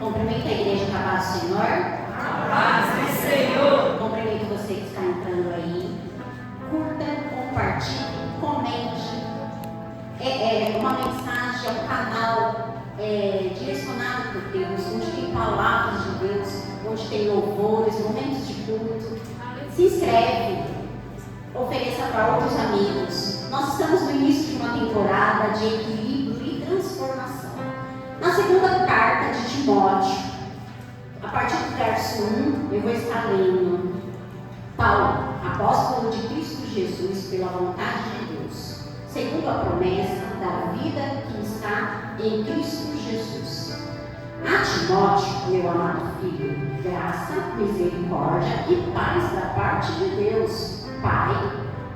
Cumprimento a igreja com a paz do Senhor. A paz do Senhor. Cumprimento você que está entrando aí. Curta, compartilhe, comente. Uma mensagem, é um canal direcionado por Deus, onde tem palavras de Deus, onde tem louvores, momentos de culto. Se inscreve, ofereça para outros amigos. Nós estamos no início de uma temporada de equilíbrio e transformação. Na segunda carta de Timóteo, a partir do verso 1, eu vou estar lendo. Paulo, apóstolo de Cristo Jesus, pela vontade de Deus, segundo a promessa da vida que está em Cristo Jesus. A Timóteo, meu amado filho, graça, misericórdia e paz da parte de Deus, Pai,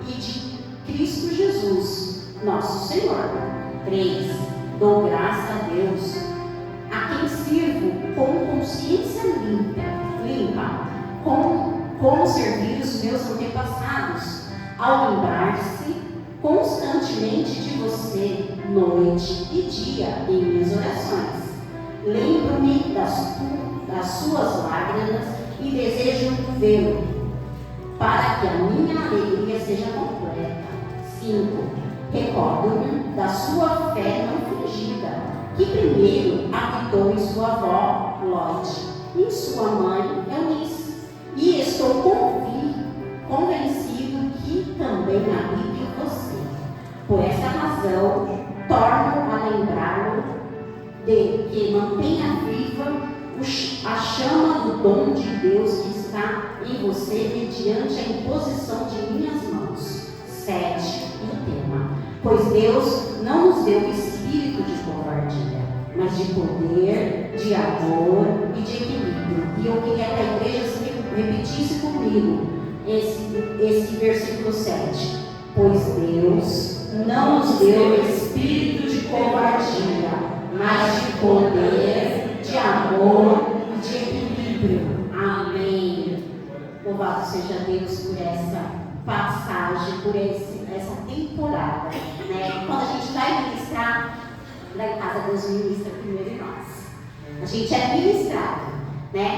e de Cristo Jesus, nosso Senhor. 3. Dou graça a Deus, a quem sirvo com consciência limpa, como servir os meus antepassados, ao lembrar-se constantemente de você, noite e dia, em minhas orações. Lembro-me das suas lágrimas e desejo vê-lo, para que a minha alegria seja completa. 5. Recordo-me da sua fé não fingida, que primeiro habitou em sua avó, Lóide, e em sua mãe, Eunice, e estou convencido que também habita em você. Por essa razão, torno a lembrá-lo de que mantenha viva a chama do dom de Deus que está em você mediante a imposição de minhas mãos. 7. O tema: pois Deus não nos deu espírito de covardia, mas de poder, de amor e de equilíbrio. E eu queria que a igreja repetisse comigo esse versículo 7. Pois Deus não nos deu espírito de covardia, mas de poder, de amor e de equilíbrio. Amém. Louvado seja Deus por essa passagem, por essa temporada, né? Quando a gente vai ministrar, lá em casa Deus ministra primeiro em nós. A gente é ministrado, né?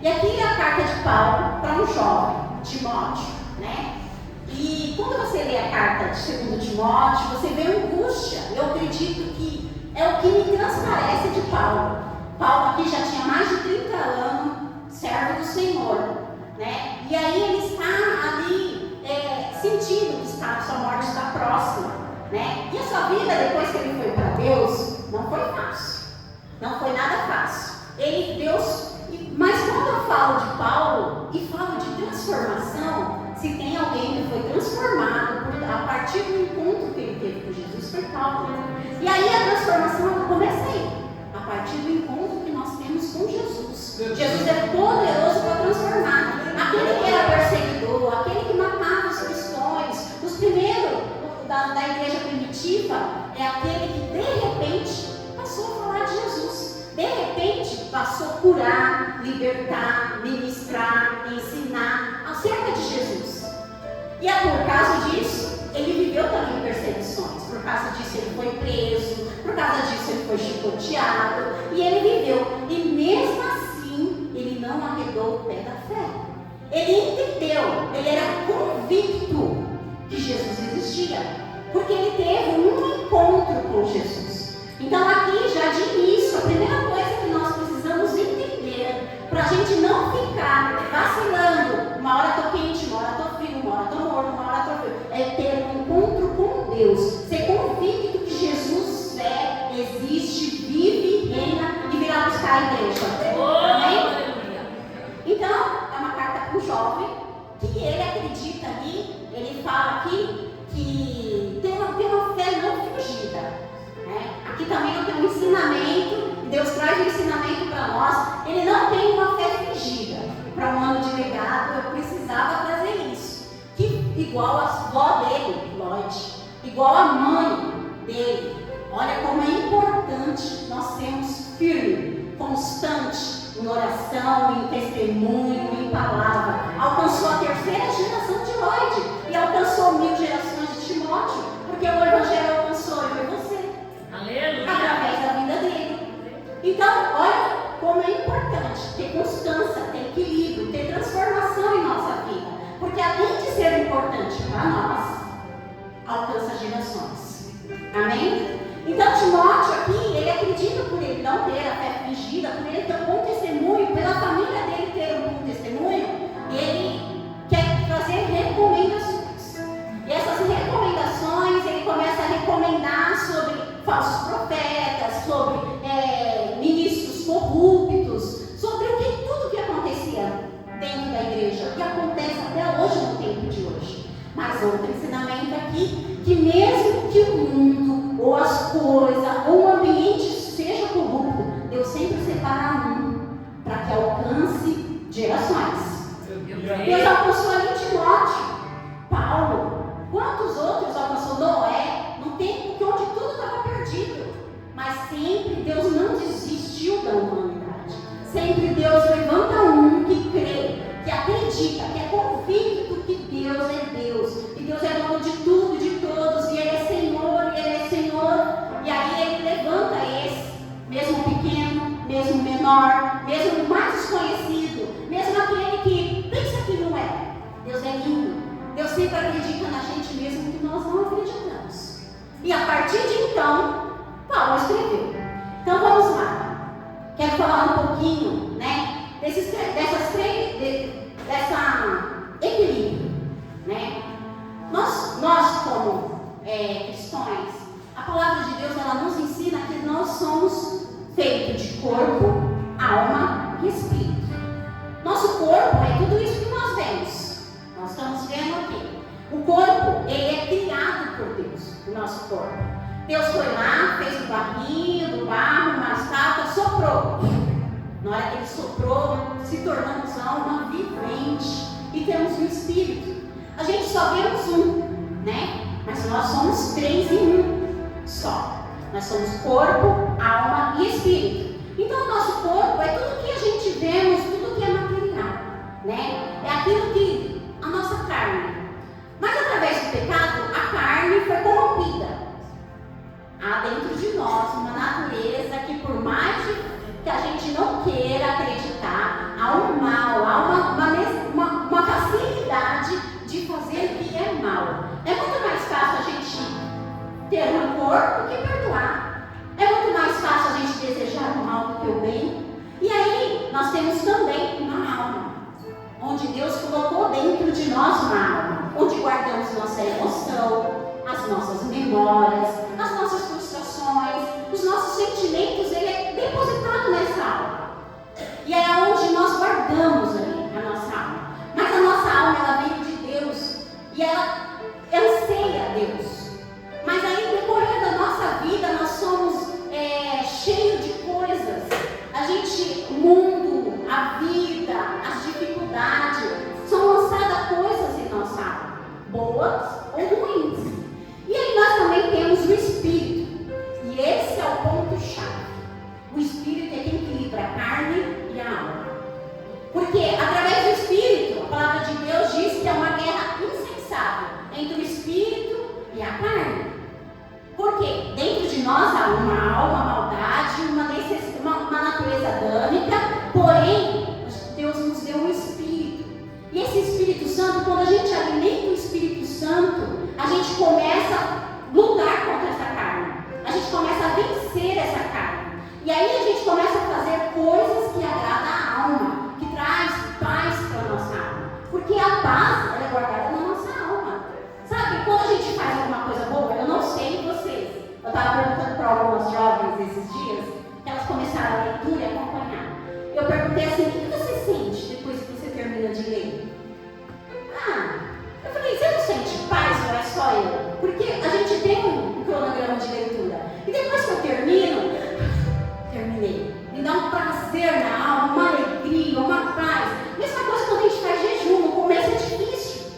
E aqui é a carta de Paulo para um jovem, Timóteo, né? E quando você lê a carta de 2 Timóteo, você vê angústia. Eu acredito que é o que me transparece de Paulo. Paulo aqui já tinha mais de 30 anos, servo do Senhor, né? E aí ele está ali sentindo que sua morte está próxima, né? E a sua vida, depois que ele foi para Deus, não foi fácil. Não foi nada fácil. Mas quando eu falo de Paulo e falo de transformação, se tem alguém que foi transformado a partir do encontro que ele teve com Jesus, foi Paulo. E aí a transformação começa aí, a partir do encontro que nós temos com Jesus. Jesus é poderoso para transformar. Aquele que era perseguidor, aquele que matava os cristãos, os primeiros da igreja primitiva, é aquele que de repente passou a falar de Jesus. De repente passou a curar, libertar, ministrar, ensinar acerca de Jesus. E por causa disso, ele viveu também perseguições. Por causa disso ele foi preso, por causa disso ele foi chicoteado, e ele viveu. E mesmo assim, ele não arredou o pé da fé. Ele entendeu, ele era convicto que Jesus existia, porque ele teve um encontro com Jesus. Então aqui, já de início, a primeira coisa que nós precisamos entender, para a gente não ficar vacilando, uma hora estou quente, uma hora estou frio, uma hora estou morto, uma hora estou frio, é ter um encontro com Deus, ser convicto que Jesus existe, vive, reina e virá buscar a igreja. Amém? Então, é uma carta para um jovem que ele acredita ali, ele fala aqui que tem uma fé não fingida, né? Aqui também não tem um ensinamento, Deus traz um ensinamento para nós, ele não tem uma fé fingida. Para um ano de legado eu precisava trazer isso, que igual a avó dele, Lóide, igual a mãe dele, olha como é importante nós sermos firmes, constantes, em oração, em testemunho, em palavra. Alcançou a 3ª geração de Lóide e alcançou 1000 gerações de Timóteo, porque o Evangelho alcançou eu e você. Aleluia. Através da vida dele. Então, olha como é para nós, alcança gerações. Amém? Então Timóteo aqui, ele acredita por ele não ter a fé fingida, por ele ter um bom testemunho, pela família dele ter um bom testemunho, ele quer trazer recomendações. E essas recomendações, ele começa a recomendar sobre falsos profetas, sobre ministros corruptos, sobre tudo que acontecia dentro da igreja, que acontece até hoje no tempo de hoje. Mas outro ensinamento aqui, que mesmo que o mundo, ou as coisas, ou o ambiente seja corrupto, Deus sempre separa um para que alcance gerações. Deus alcançou ali Timóteo, Paulo, quantos outros alcançou? Noé, no tempo onde tudo estava perdido. Mas sempre Deus não desistiu da humanidade. Sempre Deus levanta um que crê, que acredita, que é convicto que Deus é Deus. E Deus é dono de tudo, de todos. E Ele é Senhor, e Ele é Senhor. E aí Ele levanta esse, mesmo pequeno, mesmo menor, mesmo mais desconhecido, mesmo aquele que pensa que não é. Deus é lindo. Deus sempre acredita na gente mesmo que nós não acreditamos. E a partir de então, Paulo escreveu. Então vamos lá. Quero falar um pouquinho, né, dessa equilíbrio, né? Nós como cristãos, a palavra de Deus ela nos ensina que nós somos feitos de corpo, alma e espírito. Nosso corpo é tudo isso que nós vemos. Nós estamos vendo aqui. O corpo, ele é criado por Deus, o nosso corpo. Deus foi lá, fez o barrinho, do barro, uma estátua, soprou. Na hora que Ele soprou, se tornamos alma vivente e temos um espírito. A gente só vemos um, né? Mas nós somos 3 em 1 só. Nós somos corpo, alma e espírito. Então o nosso corpo é tudo que a gente vemos, tudo que é material, né? É aquilo que a nossa carne. Mas através do pecado, a carne foi corrompida. Há dentro de nós uma natureza que, por mais que a gente não queira acreditar, há um mal, há uma facilidade de fazer o que é mal. É muito mais fácil a gente ter rancor do que perdoar. É muito mais fácil a gente desejar o mal do que o bem. E aí, nós temos também uma alma, onde Deus colocou dentro de nós uma alma, onde guardamos nossa emoção, as nossas memórias, as nossas frustrações, os nossos sentimentos, ele é depositado nessa alma. E é onde nós guardamos ali a nossa alma. Mas a nossa alma, ela veio de Deus e ela anseia Deus. Mas aí, no decorrer da nossa vida, nós somos cheios de coisas. O mundo, a vida, as dificuldades, são lançadas coisas em nossa alma, boas ou ruins. E aí nós também temos o Espírito. E esse é o ponto-chave. O Espírito é quem equilibra a carne e a alma. Porque através do Espírito, a palavra de Deus diz que é uma guerra insensável entre o Espírito e a carne. Porque dentro de nós há uma alma, maldade, uma natureza adâmica, porém, Deus nos deu um Espírito. E esse Espírito Santo, quando a gente alimenta o Espírito Santo, a gente começa a lutar contra essa carne. A gente começa a vencer essa carne. E aí a gente começa a fazer coisas que agradam a alma, que traz paz para a nossa alma. Porque a paz, ela é guardada na nossa alma. Sabe, quando a gente faz alguma coisa boa, eu não sei vocês. Eu estava perguntando para algumas jovens esses dias, que elas começaram a leitura e acompanhar. Eu perguntei assim, o que você sente depois que você termina de ler? Eu falei, você não sente paz ou é só eu? Porque a gente tem um cronograma de leitura. E depois que eu terminei. Me dá um prazer na alma, uma alegria, uma paz. Mesma coisa quando a gente faz jejum, no começo é difícil.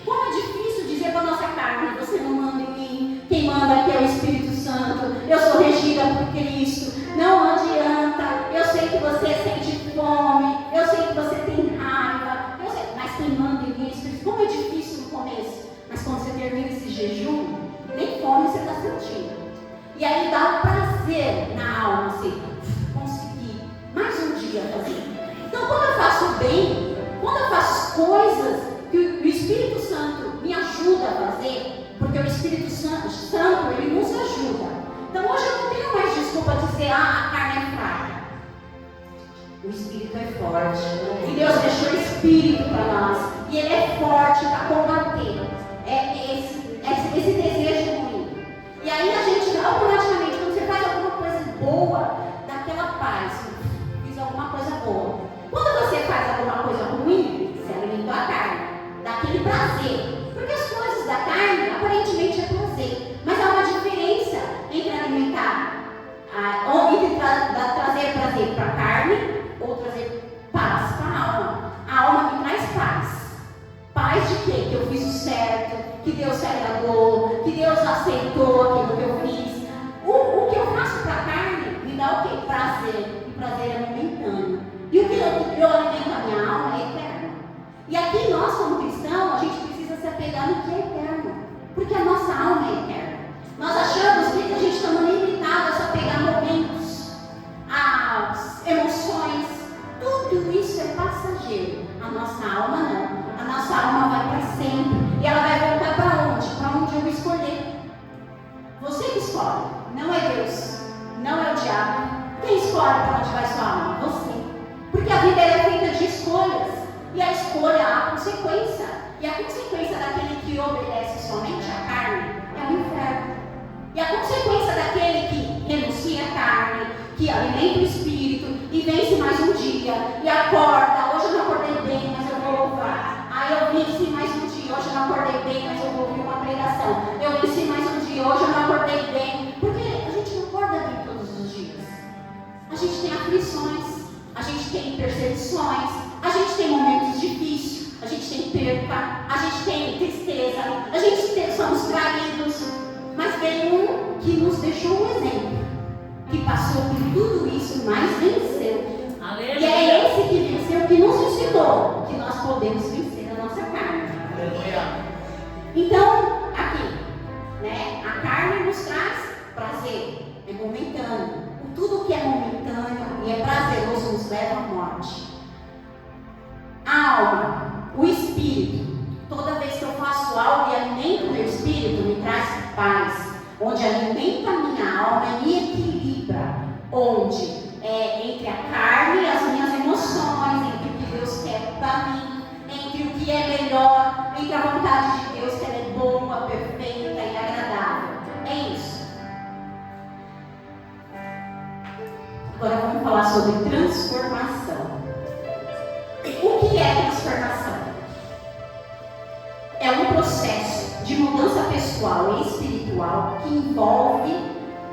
Como é difícil dizer para a nossa carne, você não manda em mim, quem manda aqui é o Espírito Santo, eu sou regida por Cristo, não adianta, eu sei que você sente fome, eu sei que você tem raiva, mas quem manda em mim é o Espírito. Como é difícil no começo, mas quando você termina esse jejum, nem fome você está sentindo. E aí dá um prazer na alma, assim, conseguir mais um dia fazer. Então quando eu faço bem, quando eu faço coisas que o Espírito Santo me ajuda dizer, a carne é fraca. O Espírito é forte. E Deus deixou o Espírito para nós. E Ele é forte para combater esse desejo ruim. E aí a gente, automaticamente, quando você faz alguma coisa boa, daquela paz, fiz alguma coisa boa. Quando você faz alguma coisa ruim, você alimentou a carne, daquele prazer. Porque as coisas da carne, aparentemente, é prazer. Mas há uma diferença entre alimentar, entre trazer prazer para a carne ou trazer paz para a alma. A alma me traz paz. Paz de quê? Que eu fiz o certo, que Deus se agradou, que Deus aceitou aquilo que eu fiz. O que eu faço para a carne me dá o quê? Prazer. E prazer é momentâneo. E o que eu alimento a minha alma é eterno. E aqui nós, como cristãos, a gente precisa se apegar no que é eterno. Porque a nossa alma é eterna. Nós achamos que a gente está limitado a só pegar momentos, as emoções. Tudo isso é passageiro. A nossa alma não. A nossa alma vai para sempre. E ela vai voltar para onde? Para onde eu escolher. Você que escolhe. Não é Deus. Não é o diabo. Quem escolhe para onde vai sua alma? Você. Porque a vida é feita de escolhas. E a escolha há consequência. E a consequência daquele que obedece somente à carne é o inferno. E a consequência daquele que renuncia à carne, que alimenta o espírito e vence mais um dia e acorda. Hoje eu não acordei bem, mas eu vou louvar. Aí eu venci mais um dia. Hoje eu não acordei bem, mas eu vou ouvir uma pregação. Eu venci mais um dia. Hoje eu não acordei bem. Porque a gente não acorda bem todos os dias. A gente tem aflições, a gente tem perseguições, a gente tem momentos difíceis, a gente tem perca, a gente tem tristeza, a gente somos traídos. Mas tem um que nos deixou um exemplo, que passou por tudo isso, mas venceu. Aleluia. E é esse que venceu que nos ensinou que nós podemos vencer a nossa carne. Aleluia. Então, aqui, né, a carne nos traz prazer, é momentâneo. Tudo que é momentâneo e é prazeroso nos leva à morte. A alma, o espírito, toda vez que eu faço algo e alimento o meu espírito, me traz paz. Onde alimenta a minha alma e me equilibra. Onde é entre a carne e as minhas emoções, entre o que Deus quer para mim, entre o que é melhor, entre a vontade de Deus, que ela é boa, perfeita e agradável. É isso. Agora vamos falar sobre transformação. O que é transformação? É um processo de mudança pessoal e espiritual que envolve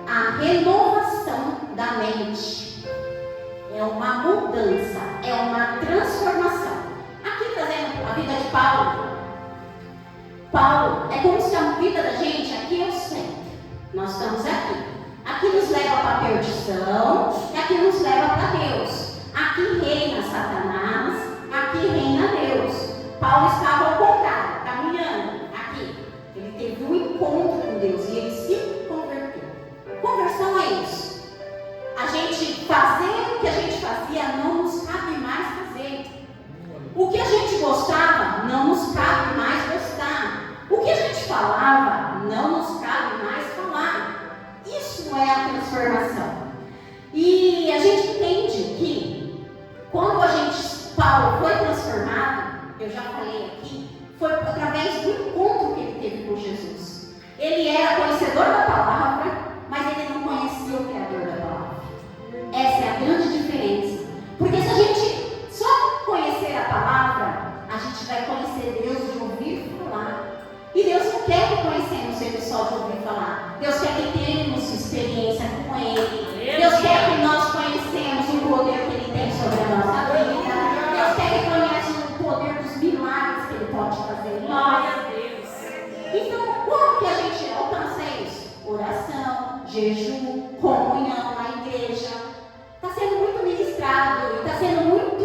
a renovação da mente. É uma mudança, é uma transformação. Aqui trazendo a vida de Paulo. Paulo é como se a vida da gente aqui é o centro. Nós estamos aqui. Aqui nos leva para a perdição e aqui nos leva para Deus. Aqui reina Satanás, aqui reina Deus. Paulo estava ao contrário, caminhando aqui. Ele teve um encontro com Deus e ele se converteu. Conversão é isso. A gente fazer o que a gente fazia não nos cabe mais fazer. O que a gente gostava não nos cabe mais gostar. O que a gente falava não nos cabe mais falar. Isso é a transformação. E a gente entende que quando Paulo foi transformado, eu já falei aqui, foi através do encontro que ele teve com Jesus. Ele era conhecedor da palavra, mas ele não conhecia o Criador da palavra. Essa é a grande diferença. Porque se a gente só conhecer a palavra, a gente vai conhecer Deus de ouvir falar. E Deus não quer que conhecemos Ele só de ouvir falar. Deus quer que tenhamos experiência com Ele. Deus quer que nós conhecemos o poder que Ele tem sobre a nossa vida. Deus quer que conheçamos o poder dos milagres que Ele pode fazer. Glória a Deus. Então, como que a gente alcança isso? Oração, jejum, comunhão na igreja. Está sendo muito ministrado e está sendo muito...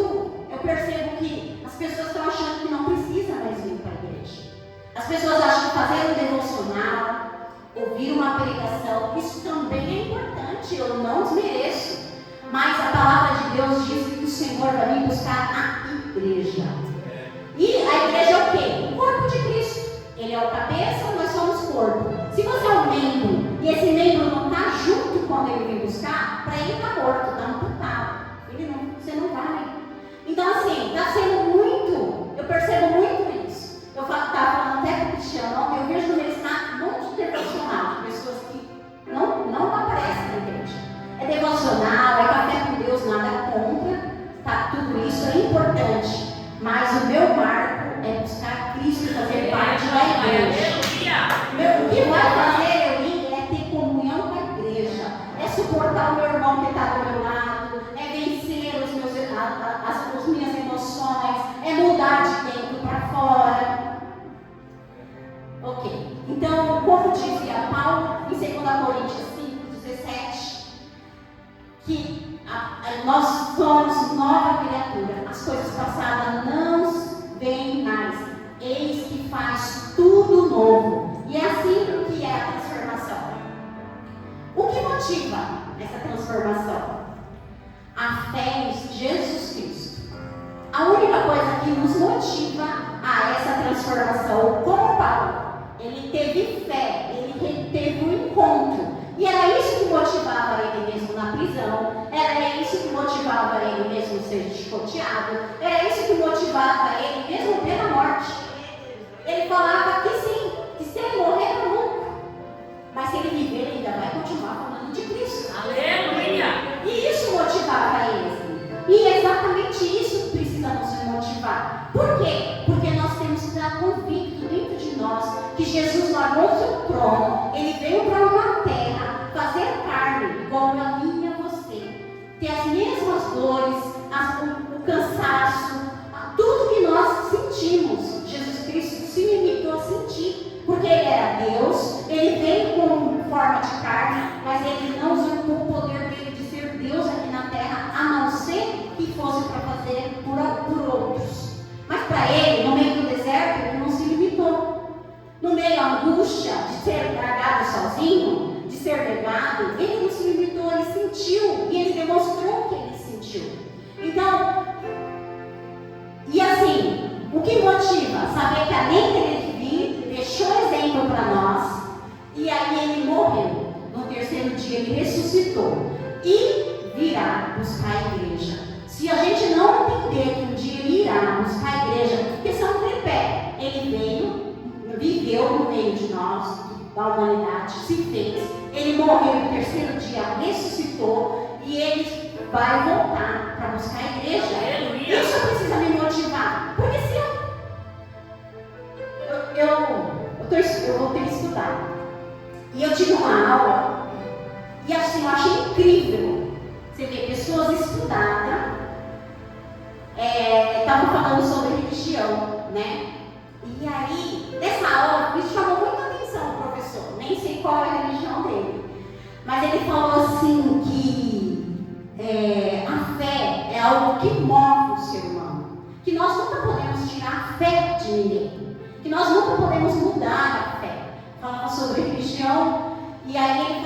Eu percebo que as pessoas estão achando que não precisa mais vir para a igreja. As pessoas acham que fazer um devocional, ouvir uma pregação, isso também é importante, eu não desmereço. Mas a palavra de Deus diz que o Senhor vai vir buscar a igreja. E a igreja é o quê? O corpo de Cristo. Ele é o cabeça, nós somos corpo. Se você é um membro e esse membro não está junto quando ele vem buscar, para devocional, é café com Deus, nada contra, tá? Tudo isso é importante, mas o meu marco é buscar Cristo e fazer parte da igreja. O que vai fazer eu ir é ter comunhão com a igreja, é suportar o meu irmão que está do meu lado, é vencer as minhas emoções, é mudar de dentro para fora. Ok, então, como dizia Paulo em 2 Coríntios 5:17, que nós somos nova criatura, as coisas passadas não vêm mais, eis que faz tudo novo. E é assim que é a transformação. O que motiva essa transformação? A fé em Jesus Cristo. A única coisa que nos motiva a essa transformação, como Paulo, ele teve fé, ele teve um encontro. E era isso que motivava ele mesmo na prisão, era isso que motivava ele mesmo ser chicoteado, era isso que motivava ele mesmo pela morte. Ele falava que sim, que se ele morrer é lucro, mas se ele viver, ele ainda vai continuar falando de Cristo. Aleluia! E isso motivava ele. E é exatamente isso que precisa nos motivar. Por quê? Porque nós temos que estar convicto dentro de nós que Jesus largou seu trono, ele veio para uma terra fazer carne, igual a mim e a você, ter as mesmas dores, o cansaço, tudo que nós sentimos. Jesus Cristo se limitou a sentir, porque ele era Deus, ele veio com forma de carne, mas ele não usurpou o poder dele de ser Deus aqui na terra, a não ser que fosse para fazer por outros. Mas para ele, no meio do deserto, ele não se limitou. No meio da angústia de ser largado sozinho, de ser negado, ele não se limitou, ele sentiu, e ele demonstrou que ele sentiu. Então, e assim, o que motiva? Saber que além dele vir, deixou exemplo para nós, e aí ele morreu. No terceiro dia ele ressuscitou e virá buscar a igreja. Se a gente não entender que um dia ele irá buscar a igreja, porque são um tripé, ele veio, viveu no meio de nós, da humanidade, se fez, ele morreu no terceiro dia, ressuscitou, e ele vai voltar para buscar a igreja. Isso precisa me motivar, porque se eu vou ter que estudar, e eu tive uma aula, e assim, eu achei incrível, você vê, pessoas estudadas, estavam falando sobre religião, né? E aí, nessa aula, isso chamou muita atenção o professor, nem sei qual é a religião dele, mas ele falou assim que a fé é algo que move o ser humano, que nós nunca podemos tirar a fé de ninguém, que nós nunca podemos mudar a fé. Falava sobre religião, e aí ele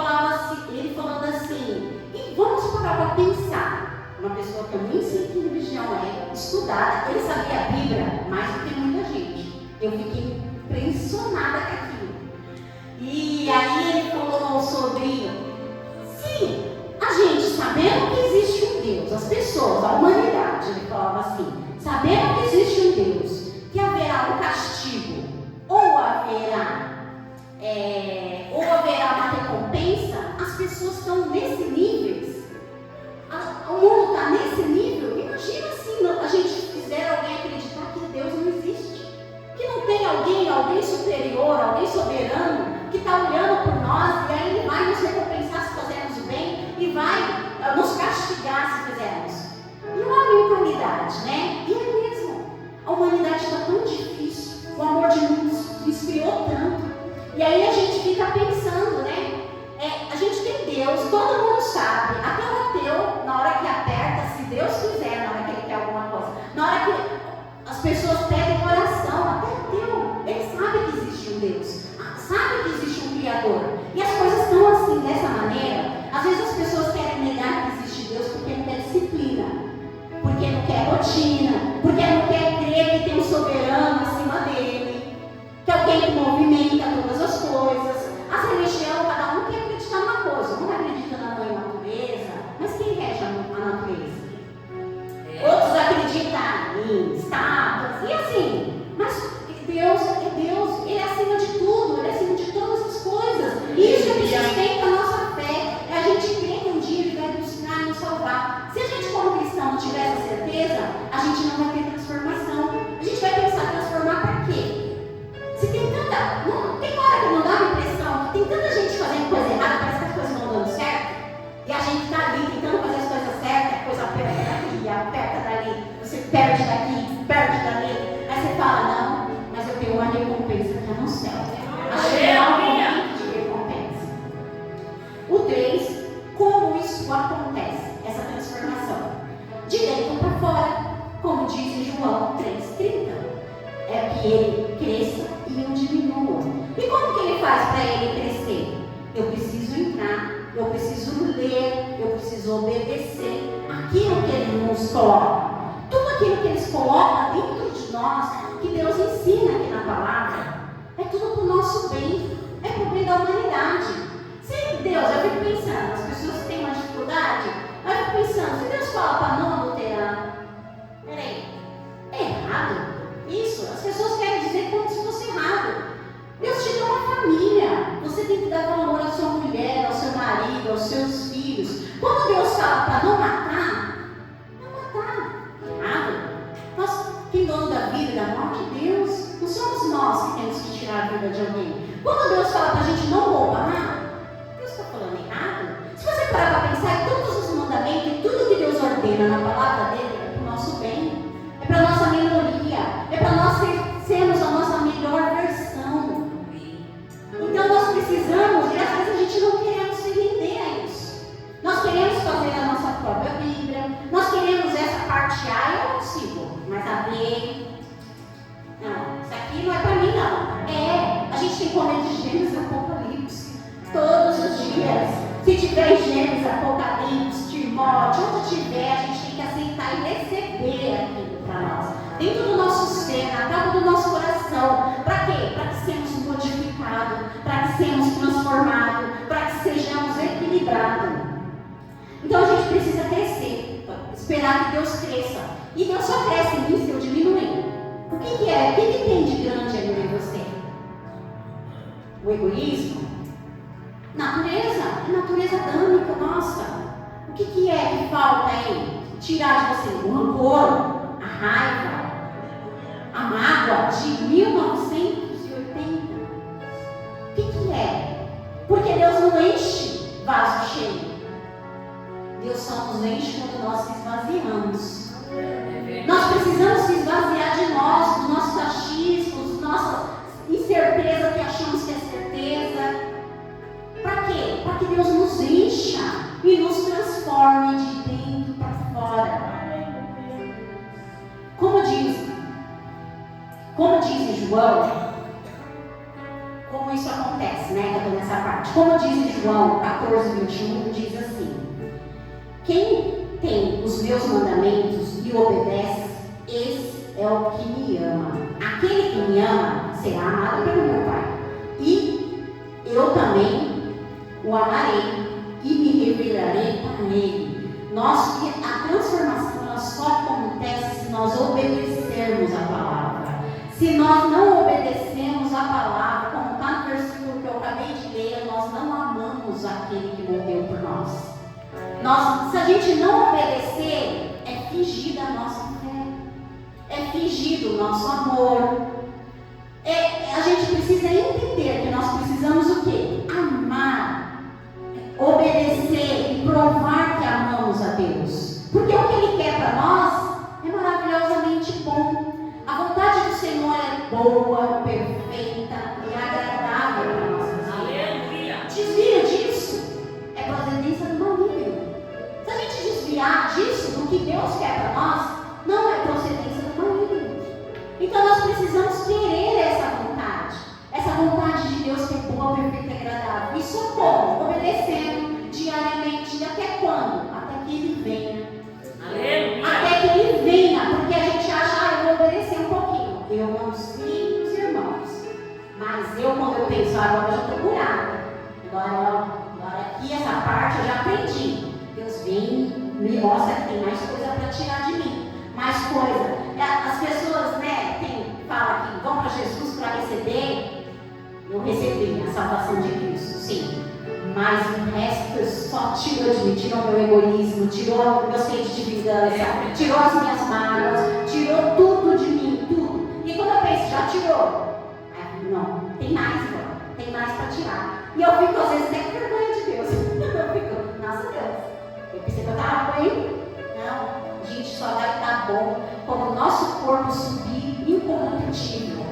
falando assim, e vamos parar para pensar. Uma pessoa que eu nem sei que religião é, estudada, ele sabia a Bíblia mais do que muita gente. Eu fiquei impressionada com aquilo. E aí ele falou sobre, sim, a gente sabendo que existe um Deus, as pessoas, a humanidade, ele falava assim, sabendo que existe um Deus, que haverá um castigo, ou haverá uma recompensa, as pessoas estão nesse nível. O mundo está nesse nível. Imagina se a gente fizer alguém acreditar que Deus não existe, que não tem alguém superior, alguém soberano, que está olhando por nós, e aí ele vai nos recompensar se fizermos o bem, e vai nos castigar se fizermos. E uma mentalidade, né? E é mesmo. A humanidade está tão difícil, o amor de Deus esfriou tanto, e aí a gente fica pensando, né? A gente tem Deus, todo mundo sabe, até o ateu, na hora que aperta, se Deus quiser, na hora que ele quer alguma coisa, na hora que as pessoas pedem oração, até o ateu, ele sabe que existe um Deus, sabe que existe um Criador, e as coisas estão assim, dessa maneira. Às vezes as pessoas querem negar que existe Deus porque não quer disciplina, porque não quer rotina, porque não quer crer que tem um soberano acima dele, que é alguém que movimenta todas as coisas. As religiões, cada um quer acreditar numa coisa. Um acredita na mãe natureza, mas quem rege a natureza? Outros acreditam em estátuas, e assim. Mas Deus é Deus, Ele é acima de tudo, Ele é acima de todas as coisas. E isso é que sustenta a nossa fé. É a gente crer que um dia Ele vai buscar gente não vai ter transformação. A gente vai pensar, transformar para quê? Se tem tanta... tem hora que não dá a impressão que tem tanta gente fazendo coisa errada, parece que as coisas não dando certo, e a gente está ali tentando fazer as coisas certas, a coisa aperta daqui, aperta dali, você perde daqui, perde dali, aí você fala, não, mas eu tenho uma recompensa que é no céu. Achei um momento de recompensa. O 3, como isso acontece, essa transformação? De dentro para fora, como diz em João 3,30, é que ele cresça e eu diminua. E como que ele faz para ele crescer? Eu preciso entrar, eu preciso ler, eu preciso obedecer aquilo que ele nos coloca. Tudo aquilo que eles colocam dentro de nós, que Deus ensina aqui na palavra, é tudo para o nosso bem, é para o bem da humanidade. Se Deus, eu fico pensando, as pessoas têm uma dificuldade, eu fico pensando, se Deus fala para não adulterar, peraí, é errado? Isso, as pessoas querem dizer como se fosse errado. Deus te deu uma família, você tem que dar valor à sua mulher, ao seu marido, aos seus filhos. Quando Deus fala para não matar, errado. Quem dono da vida e da morte é Deus, não somos nós que temos que tirar a vida de alguém. Quando Deus fala para a gente não roubar, Deus está falando errado? Se você parar para pensar, todos os mandamentos e tudo que Deus ordena na palavra dele é para o nosso bem, é para a nossa melhoria, é para nós sermos a nossa melhor versão. Então nós precisamos, e às vezes a gente não queremos se render a isso. Nós queremos fazer a nossa própria Bíblia, nós queremos essa parte A, eu consigo, mas a B, não, isso aqui não é para mim não. A gente tem que comer de Gênesis e Apocalipse, todos os dias. Se tiver Gênesis, Apocalipse, Timóteo, onde tiver, a gente tem que aceitar e receber aquilo para nós. Dentro do nosso ser, na tábua do nosso coração. Para quê? Para que sejamos modificados, para que sejamos transformados, para que sejamos equilibrados. Então a gente precisa crescer, esperar que Deus cresça. E Deus só cresce em mim se eu diminuir. O que é? O que tem de grande ali em você? O egoísmo? Natureza, a natureza adâmica nossa. O que é que falta aí? Tirar de você o rancor, a raiva, a mágoa de 1980. O que é? Porque Deus não enche vaso cheio. Deus só nos enche quando nós se esvaziamos. Nós precisamos se esvaziar de nós, dos nossos achismos, nossa incerteza que achamos que é certeza. Para quê? Para que Deus nos encha e nos transforme de dentro para fora. Como diz em João, como isso acontece, né? Eu estou nessa parte. Como diz em João 14:21, diz assim: quem tem os meus mandamentos e obedece, esse é o que me ama. Aquele que me ama será amado pelo meu Pai. E eu também o amarei e me revelarei para ele. A transformação ela só acontece se nós obedecermos a palavra. Se nós não obedecemos a palavra, como está no versículo que eu acabei de ler, nós não amamos aquele que morreu por nós. Se a gente não obedecer, é fingida a nossa fé, é fingido o nosso amor. A gente precisa entender que nós precisamos o quê? Amar, obedecer e provar que amamos a Deus. Porque o que Ele quer para nós é maravilhosamente bom. A vontade do Senhor é boa, perfeita e agradável para nossas vidas. Desvio disso é procedência do maligno. Se a gente desviar disso, do que Deus quer para nós, não é procedência do maligno. Então nós precisamos querer essa vontade de Deus que é boa, perfeita e agradável. Isso como? Obedecendo diariamente. E até quando? Até que Ele venha. Aleluia. Até que Ele venha, porque a gente acha, eu vou obedecer um pouquinho. Eu não sei os irmãos, mas quando eu penso, agora eu já estou curada. Agora aqui essa parte eu já aprendi. Deus vem, me mostra que tem mais coisa para tirar de mim. Mais coisa. As pessoas, falam que vão para Jesus para receber. Eu recebi a salvação de Cristo, sim. mas o resto só tirou de mim, tirou meu egoísmo, tirou o meu sede de vingança, tirou as minhas mágoas, tirou tudo de mim, tudo. E quando eu penso, já tirou? Não, tem mais agora, tem mais para tirar. E eu fico às vezes até com vergonha de Deus. Eu fico, nossa Deus, eu pensei que eu estava bem. Não, a gente só vai estar bom quando o nosso corpo subir incorruptível.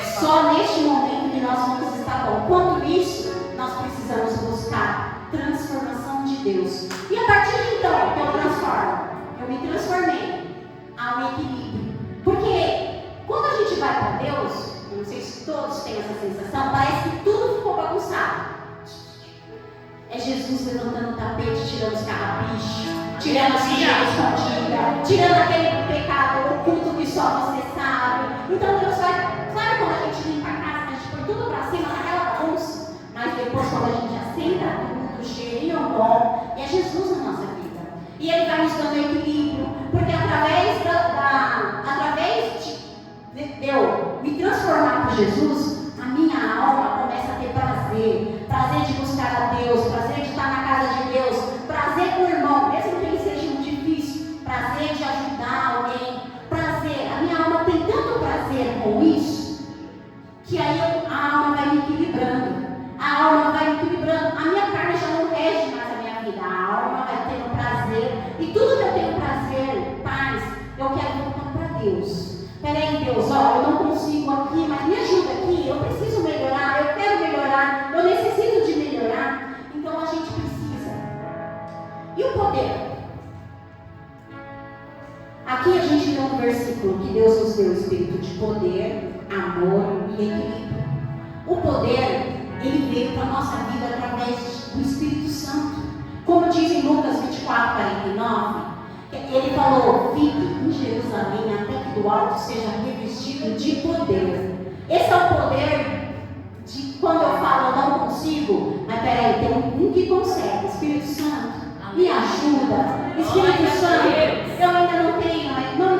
Só neste momento que nós vamos estar bom. Quanto isso, nós precisamos buscar transformação de Deus. E a partir de então, que eu me transformei a um equilíbrio. Porque quando a gente vai para Deus, eu não sei se todos têm essa sensação, parece que tudo ficou bagunçado. É Jesus levantando o tapete, tirando os carrapichos, tirando a sujeira escondida, tirando aquele pecado oculto que só você sabe. Então Deus vai, sabe quando a gente limpa a casa, a gente põe tudo para cima naquela bagunça, mas depois quando a gente assenta tudo, o cheirinho bom, é Jesus na nossa vida. E Ele vai nos dando equilíbrio, porque através de eu me transformar por Jesus, a minha alma começa a ter prazer de buscar a Deus, prazer de estar na casa de Deus, prazer com o irmão, mesmo que ele seja muito difícil, prazer de ajudar alguém, prazer, a minha alma tem tanto prazer com isso, que aí a alma vai me equilibrando, a minha carne já não rege mais a minha vida, a alma vai tendo prazer, e tudo que eu tenho prazer, paz, eu quero voltar para Deus. Peraí, Deus, eu não consigo aqui, mas me ajuda aqui, eu preciso melhorar, eu quero melhorar, eu necessito de melhorar. Então a gente precisa. E o poder? Aqui a gente tem um versículo que Deus nos deu o espírito de poder, amor e equilíbrio. O poder, ele veio para a nossa vida através do Espírito Santo. Como diz em Lucas 24:49, ele falou, fique em Jerusalém até que do alto seja revestido de poder. Esse é o poder de quando eu falo eu não consigo, mas peraí, tem um que consegue. Espírito Santo, me ajuda. Espírito Santo, eu ainda não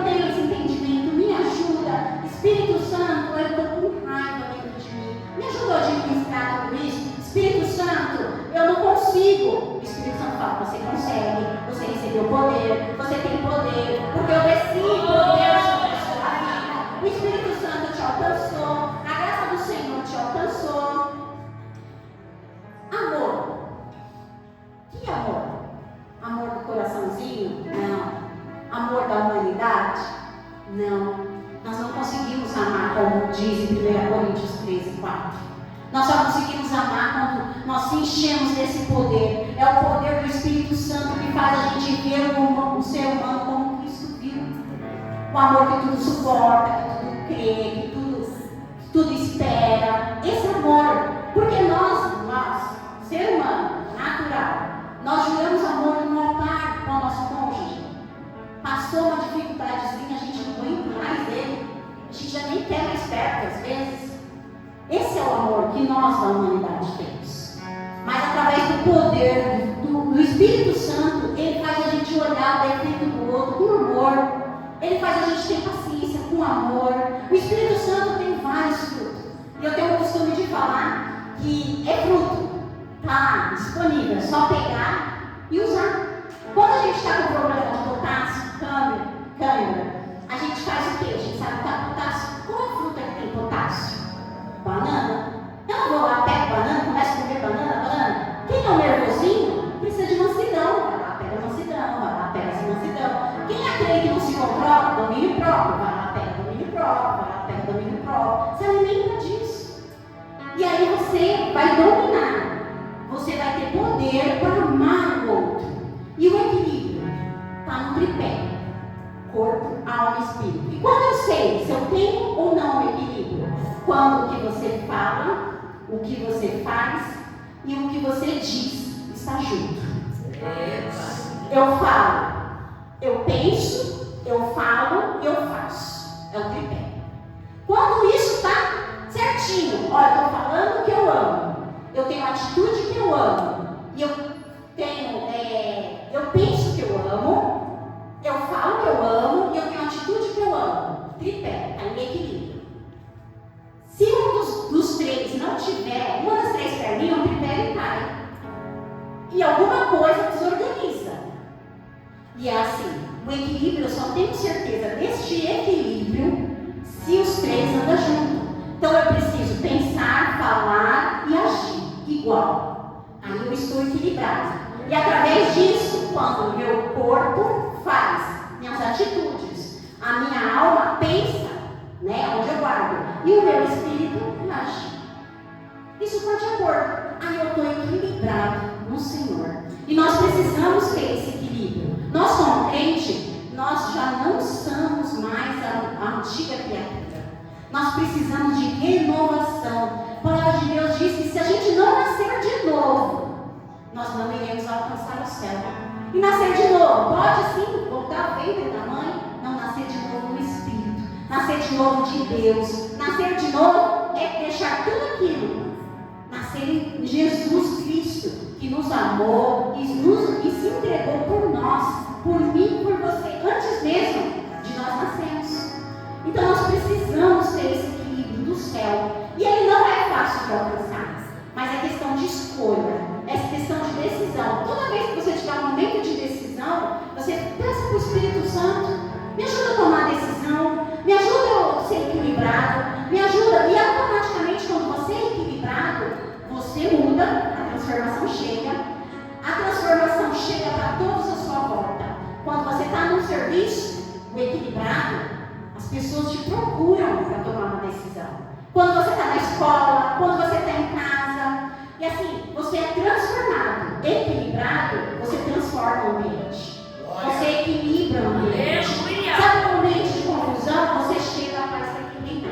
tenho esse entendimento, me ajuda. Espírito Santo, eu estou com raiva dentro de mim, me ajuda a administrar tudo isso. Espírito Santo, eu não consigo. O Espírito Santo fala, você consegue, você recebeu poder, você tem poder, porque eu desci poder sobre a sua vida. O Espírito Santo te alcançou, a graça do Senhor te alcançou. Amor. Que amor? Amor do coraçãozinho? Não. Amor da humanidade? Não. Nós não conseguimos amar como diz em 1 Coríntios 13:4. Nós só conseguimos amar quando nós se enchemos desse poder. É o poder do Espírito Santo que faz a gente ver o ser humano como Cristo viu. O amor que tudo suporta, que tudo crê, que tudo espera. Esse amor. Porque nós, ser humano, natural, nós juramos amor no altar com o nosso cônjuge. Passou uma dificuldadezinha, a gente não aguenta mais dele. A gente já nem quer mais perto às vezes. Esse é o amor que nós da humanidade temos. Mas através do poder do Espírito Santo, ele faz a gente olhar o defeito do outro com amor. Ele faz a gente ter paciência com amor. O Espírito Santo tem vários frutos. E eu tenho o costume de falar que é fruto. Está disponível, é só pegar e usar. Quando a gente está com problema de potássio, câimbra, a gente faz o quê? A gente sabe que está potássio. Qual é a fruta que tem potássio? Banana. Eu não vou lá, pego banana, começo a comer banana. Quem é o nervosinho precisa de mansidão. Vai lá, pega mansidão, vai lá, pega essa mansidão. Quem é aquele que não se controla? Domínio próprio. Vai lá, pega domínio próprio, vai lá, pega domínio próprio. Você alimenta disso. E aí você vai dominar. Você vai ter poder para amar o outro. E o equilíbrio está no tripé. Corpo, alma e espírito. E quando eu sei se eu tenho ou não o equilíbrio? Quando o que você fala, o que você faz e o que você diz está junto. Eu falo, eu penso, eu falo e eu faço. É o tripé. Quando isso está certinho, olha, eu estou falando que eu amo, eu tenho a atitude que eu amo, e eu penso que eu amo, eu falo que eu amo e eu tenho a atitude que eu amo. Tripé, está em equilíbrio. Se um dos três não tiver, uma das três perninhas, o tripé ele cai. E é assim, o equilíbrio, eu só tenho certeza deste equilíbrio se os três andam juntos. Então eu preciso pensar, falar e agir igual. Aí eu estou equilibrado. E através disso, quando o meu corpo faz minhas atitudes, a minha alma pensa, né, onde eu guardo, e o meu espírito age. Isso está de acordo. Aí eu estou equilibrado no Senhor. E nós precisamos ter esse equilíbrio. Nós, como crente, nós já não somos mais a antiga criatura. Nós precisamos de renovação. A palavra de Deus diz que se a gente não nascer de novo, nós não iremos alcançar o céu. E nascer de novo, pode sim voltar ao ventre da mãe, não nascer de novo no Espírito, nascer de novo de Deus. Nascer de novo é deixar tudo aquilo, nascer em Jesus Cristo, que nos amou e se entregou por nós, por mim e por você, antes mesmo de nós nascermos. Então nós precisamos ter esse equilíbrio do céu. E ele não é fácil de alcançar, mas é questão de escolha, é questão de decisão. Toda vez que você tiver um momento de decisão, você peça para o Espírito Santo, me ajuda a tomar a decisão, me ajuda a ser equilibrado, me ajuda. E automaticamente, quando você é equilibrado, você muda, a transformação chega. A transformação chega para todos à sua volta. Quando você está no serviço, o equilibrado, as pessoas te procuram para tomar uma decisão. Quando você está na escola, quando você está em casa, e assim, você é transformado, equilibrado, você transforma o ambiente. Você equilibra o ambiente. Sabe um ambiente de confusão? Você chega, parece que ninguém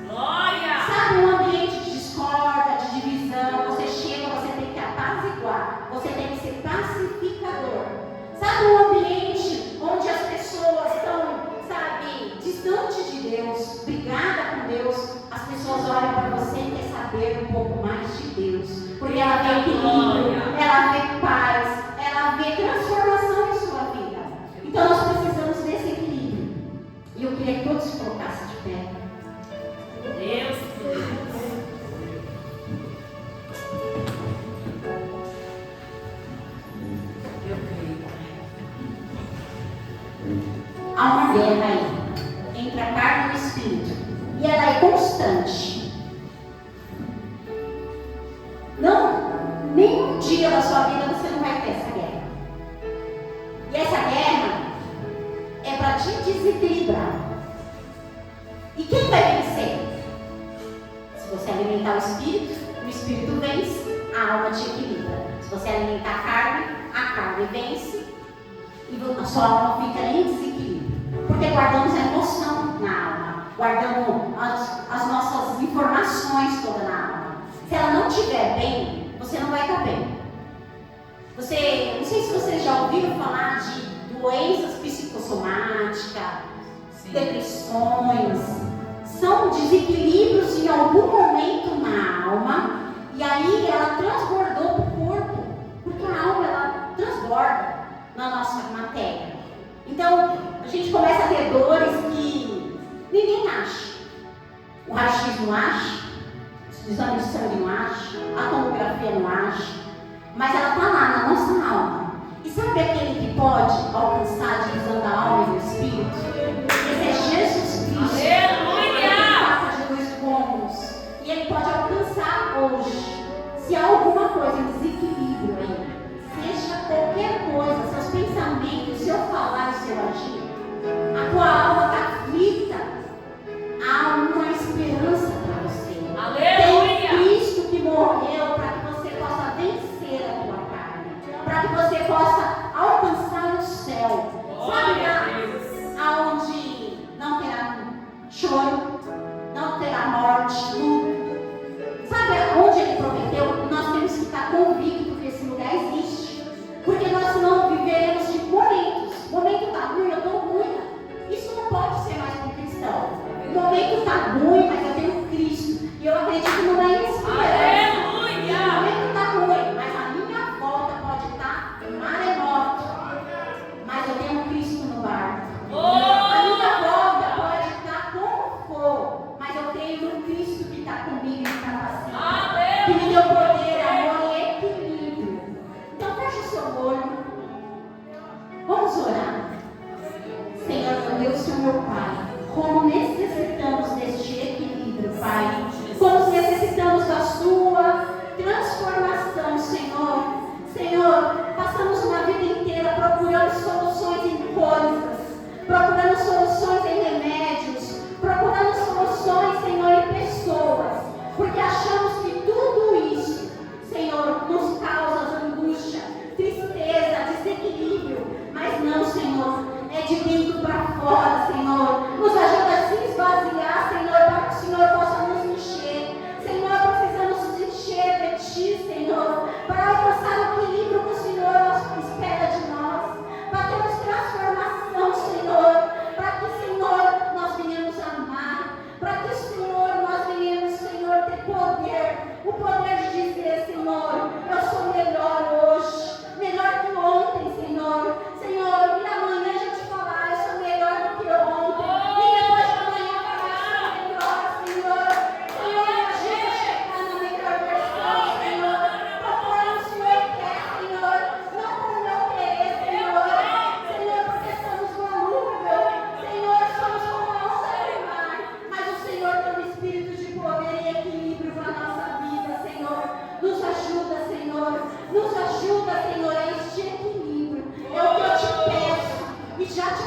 nada. Sabe um ambiente de discórdia, de divisão? Você chega, você tem que apaziguar. Você tem que ser pacificador. Sabe um ambiente onde as pessoas estão, distante de Deus, brigada com Deus, as pessoas olham para você e querem saber um pouco mais de Deus, porque ela vê equilíbrio, ela vê paz, ela vê transformação em sua vida. Então nós precisamos desse equilíbrio. E eu queria que todos se colocassem de pé. Deus. Há uma guerra aí entre a carne e o espírito, e ela é constante. Não, nenhum dia da sua vida você não vai ter essa guerra. E essa guerra é para te desequilibrar. E quem vai vencer? Se você alimentar o espírito vence, a alma te equilibra. Se você alimentar a carne vence, e a sua alma fica em desequilíbrio. Porque guardamos a emoção na alma, guardamos as nossas informações todas na alma. Se ela não estiver bem, você não vai estar bem. Não sei se vocês já ouviram falar de doenças psicossomáticas, depressões. São desequilíbrios em algum momento na alma, e aí ela transbordou para o corpo, porque a alma ela transborda na nossa matéria. Então, a gente começa a ter dores que ninguém acha. O raio-x não acha, o exame de sangue não acha, a tomografia não acha, mas ela está lá na nossa alma. E sabe aquele que pode alcançar a divisão da alma e do espírito? Esse é Jesus Cristo. Aleluia! Ele passa de dois cômodos. E ele pode alcançar hoje. Se há alguma coisa em desequilíbrio aí, seja qualquer coisa, seus pensamentos, seu falar e seu agir, a tua alma está aflita, há uma esperança para você. Aleluia! Tem Cristo que morreu para que você possa vencer a tua carne, para que você possa alcançar o céu. Sabe aonde não terá choro, não terá morte, luto. Sabe onde ele prometeu? Nós temos que estar convictos que esse lugar existe. Porque nós não viveremos de momentos. O momento está ruim, eu estou ruim. Isso não pode ser mais para um cristão. O momento está ruim, mas eu tenho Cristo. E eu acredito numa esperança. Aleluia! O momento está ruim, mas a minha volta pode estar maremoto. Mas eu tenho Cristo no barco. A minha volta pode estar como for, mas eu tenho no Cristo que está comigo e está paciente. Que me deu poder, amor e equilíbrio. Então feche o seu olho. Vamos orar. já te